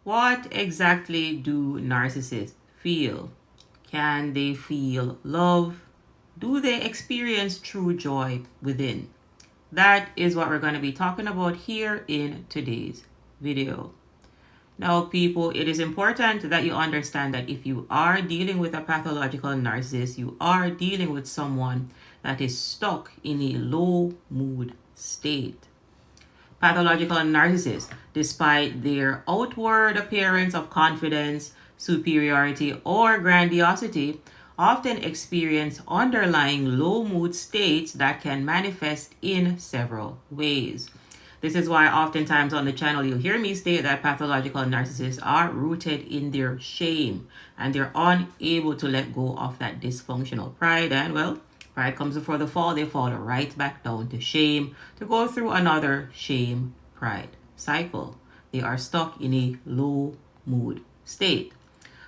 What exactly do narcissists feel? Can they feel love? Do they experience true joy within? That is what we're going to be talking about here in today's video. Now, people, it is important that you understand that if you are dealing with a pathological narcissist, you are dealing with someone that is stuck in a low mood state. Pathological narcissists, despite their outward appearance of confidence, superiority, or grandiosity, often experience underlying low mood states that can manifest in several ways. This is why oftentimes on the channel you'll hear me state that pathological narcissists are rooted in their shame and they're unable to let go of that dysfunctional pride. And well, pride comes before the fall. They fall right back down to shame to go through another shame pride cycle. They are stuck in a low mood state.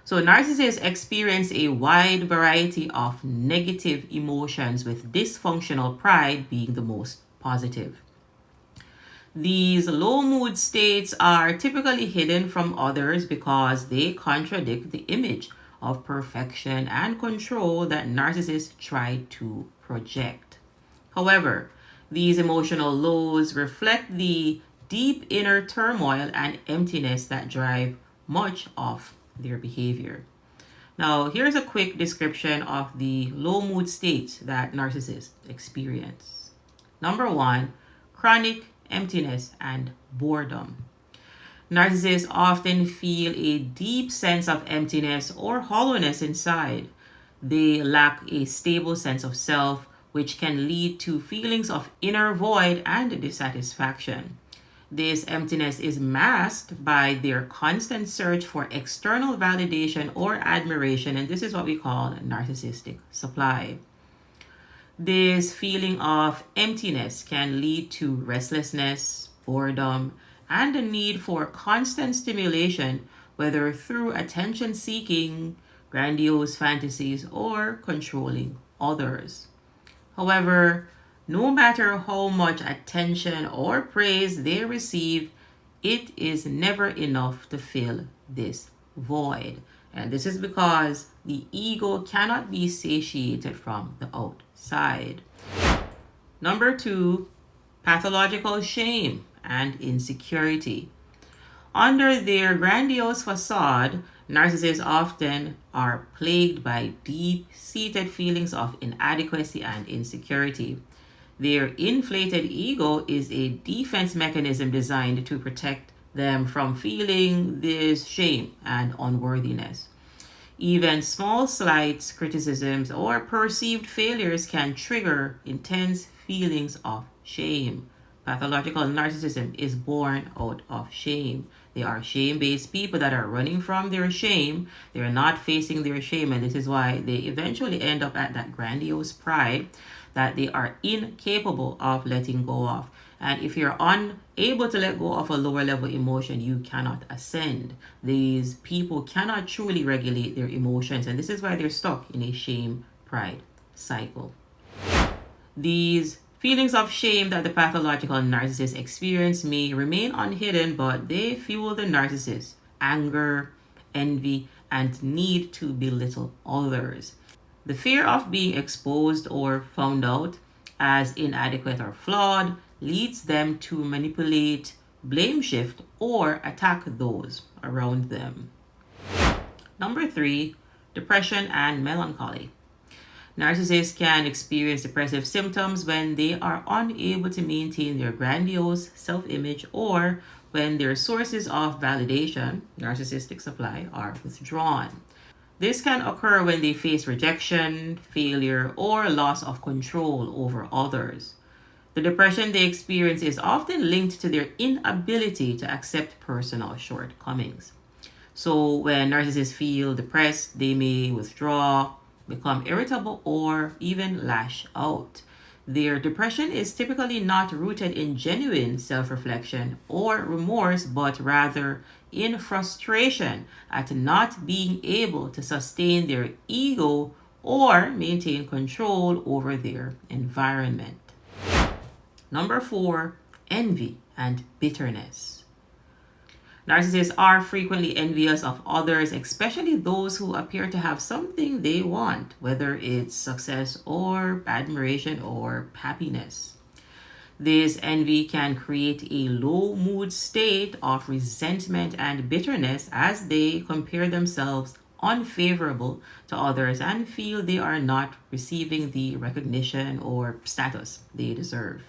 So narcissists experience a wide variety of negative emotions, with dysfunctional pride being the most positive. These low mood states are typically hidden from others because they contradict the image of perfection and control that narcissists try to project. However, these emotional lows reflect the deep inner turmoil and emptiness that drive much of their behavior. Now, here's a quick description of the low mood states that narcissists experience. Number one, chronic emptiness and boredom. Narcissists often feel a deep sense of emptiness or hollowness inside. They lack a stable sense of self, which can lead to feelings of inner void and dissatisfaction. This emptiness is masked by their constant search for external validation or admiration, and this is what we call narcissistic supply. This feeling of emptiness can lead to restlessness, boredom, and a need for constant stimulation, whether through attention seeking, grandiose fantasies, or controlling others. However, no matter how much attention or praise they receive, it is never enough to fill this void. And this is because the ego cannot be satiated from the outside. Number two, pathological shame and insecurity. Under their grandiose facade, narcissists often are plagued by deep-seated feelings of inadequacy and insecurity. Their inflated ego is a defense mechanism designed to protect them from feeling this shame and unworthiness. Even small slights, criticisms, or perceived failures can trigger intense feelings of shame. Pathological narcissism is born out of shame. They are shame-based people that are running from their shame. They're not facing their shame, and this is why they eventually end up at that grandiose pride that they are incapable of letting go of. And if you're unable to let go of a lower level emotion, you cannot ascend. These people cannot truly regulate their emotions, and this is why they're stuck in a shame pride cycle. These feelings of shame that the pathological narcissist experience may remain unhidden, but they fuel the narcissist anger, envy, and need to belittle others. The fear of being exposed or found out as inadequate or flawed leads them to manipulate, blame shift, or attack those around them. Number three, depression and melancholy. Narcissists can experience depressive symptoms when they are unable to maintain their grandiose self-image or when their sources of validation, narcissistic supply, are withdrawn. This can occur when they face rejection, failure, or loss of control over others. The depression they experience is often linked to their inability to accept personal shortcomings. So when narcissists feel depressed, they may withdraw, become irritable, or even lash out. Their depression is typically not rooted in genuine self-reflection or remorse, but rather in frustration at not being able to sustain their ego or maintain control over their environment. Number four, envy and bitterness. Narcissists are frequently envious of others, especially those who appear to have something they want, whether it's success or admiration or happiness. This envy can create a low mood state of resentment and bitterness as they compare themselves unfavorable to others and feel they are not receiving the recognition or status they deserve.